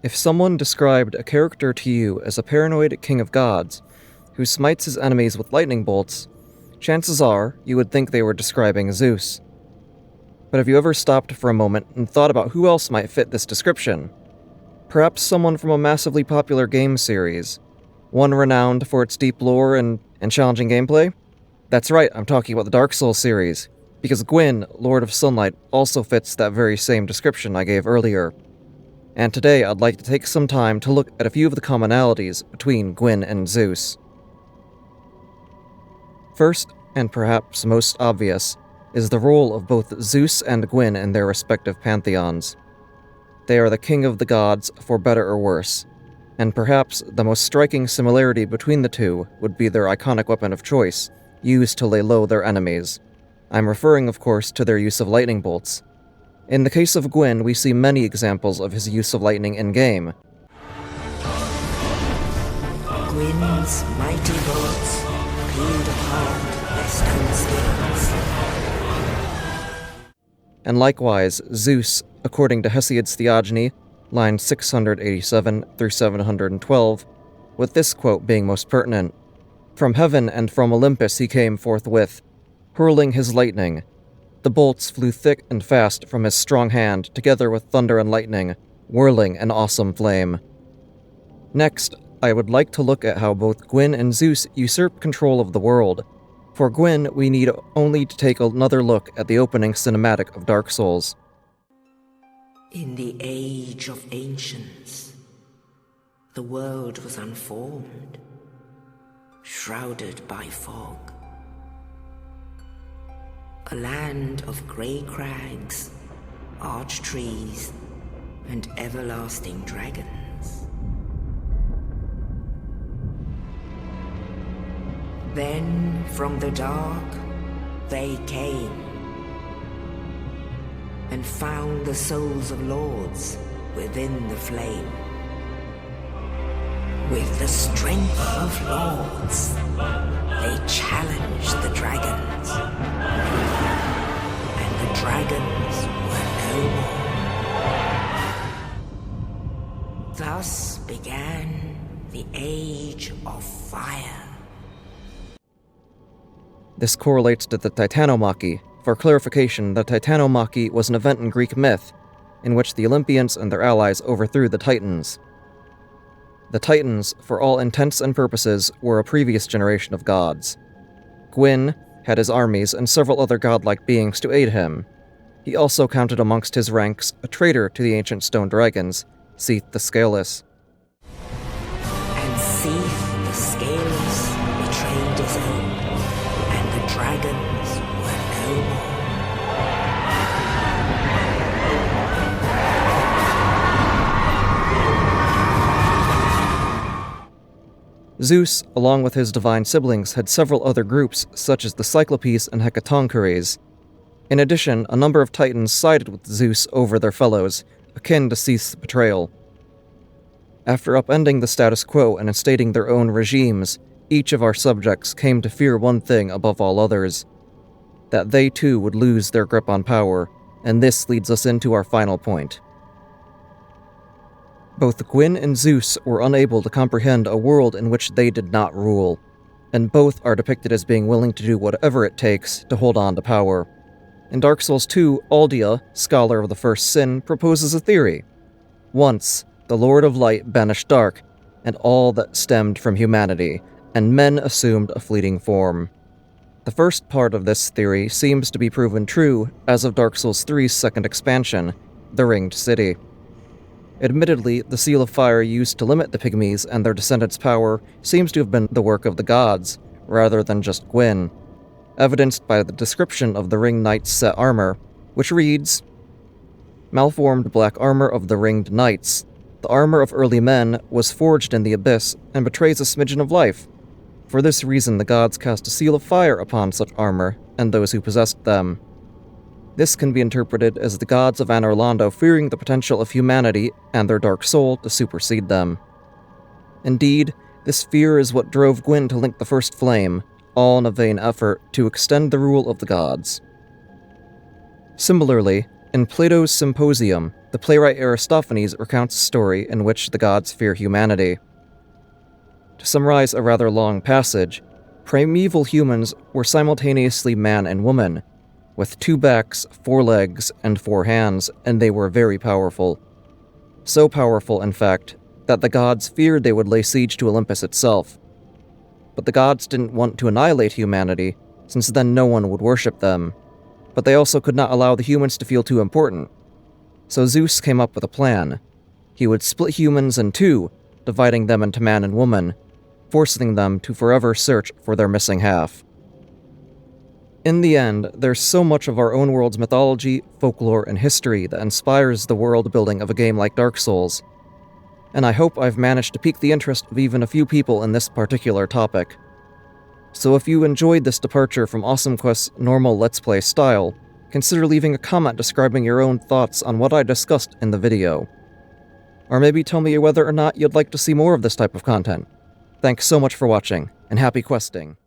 If someone described a character to you as a paranoid king of gods who smites his enemies with lightning bolts, chances are you would think they were describing Zeus. But have you ever stopped for a moment and thought about who else might fit this description? Perhaps someone from a massively popular game series, one renowned for its deep lore and challenging gameplay? That's right, I'm talking about the Dark Souls series, because Gwyn, Lord of Sunlight, also fits that very same description I gave earlier. And today I'd like to take some time to look at a few of the commonalities between Gwyn and Zeus. First, and perhaps most obvious, is the role of both Zeus and Gwyn in their respective pantheons. They are the king of the gods, for better or worse, and perhaps the most striking similarity between the two would be their iconic weapon of choice, used to lay low their enemies. I'm referring, of course, to their use of lightning bolts. In the case of Gwyn, we see many examples of his use of lightning in-game. Gwyn's mighty bolts peeled apart their stone scales. And likewise, Zeus, according to Hesiod's Theogony, lines 687 through 712, with this quote being most pertinent. From heaven and from Olympus he came forthwith, hurling his lightning. The bolts flew thick and fast from his strong hand, together with thunder and lightning, whirling an awesome flame. Next, I would like to look at how both Gwyn and Zeus usurp control of the world. For Gwyn, we need only to take another look at the opening cinematic of Dark Souls. In the age of ancients, the world was unformed, shrouded by fog. A land of grey crags, arch trees, and everlasting dragons. Then, from the dark, they came, and found the souls of lords within the flame. With the strength of lords, they challenged the dragons, and the dragons were no more. Thus began the Age of Fire. This correlates to the Titanomachy. For clarification, the Titanomachy was an event in Greek myth, in which the Olympians and their allies overthrew the Titans. The Titans, for all intents and purposes, were a previous generation of gods. Gwyn had his armies and several other godlike beings to aid him. He also counted amongst his ranks a traitor to the ancient stone dragons, Cede the Scaleless. And Cede the Scaleless betrayed his own, and the dragons were no more. Zeus, along with his divine siblings, had several other groups, such as the Cyclopes and Hecatoncheires. In addition, a number of Titans sided with Zeus over their fellows, akin to Cede's betrayal. After upending the status quo and instating their own regimes, each of our subjects came to fear one thing above all others: that they too would lose their grip on power, and this leads us into our final point. Both Gwyn and Zeus were unable to comprehend a world in which they did not rule, and both are depicted as being willing to do whatever it takes to hold on to power. In Dark Souls 2, Aldia, scholar of the first sin, proposes a theory. Once, the Lord of Light banished dark, and all that stemmed from humanity, and men assumed a fleeting form. The first part of this theory seems to be proven true as of Dark Souls 3's second expansion, the Ringed City. Admittedly, the Seal of Fire used to limit the Pygmies and their descendants' power seems to have been the work of the gods, rather than just Gwyn, evidenced by the description of the Ring Knight's set armor, which reads, "Malformed black armor of the Ringed Knights. The armor of early men was forged in the abyss and betrays a smidgen of life. For this reason the gods cast a seal of fire upon such armor and those who possessed them." This can be interpreted as the gods of Anor Londo fearing the potential of humanity and their dark soul to supersede them. Indeed, this fear is what drove Gwyn to link the First Flame, all in a vain effort to extend the rule of the gods. Similarly, In Plato's Symposium, the playwright Aristophanes recounts a story in which the gods fear humanity. To summarize a rather long passage, primeval humans were simultaneously man and woman, with 2 backs, 4 legs, and 4 hands, and they were very powerful. So powerful, in fact, that the gods feared they would lay siege to Olympus itself. But the gods didn't want to annihilate humanity, since then no one would worship them. But they also could not allow the humans to feel too important. So Zeus came up with a plan. He would split humans in 2, dividing them into man and woman, forcing them to forever search for their missing half. In the end, there's so much of our own world's mythology, folklore, and history that inspires the world building of a game like Dark Souls, and I hope I've managed to pique the interest of even a few people in this particular topic. So if you enjoyed this departure from Awesome Quest's normal Let's Play style, consider leaving a comment describing your own thoughts on what I discussed in the video. Or maybe tell me whether or not you'd like to see more of this type of content. Thanks so much for watching, and happy questing!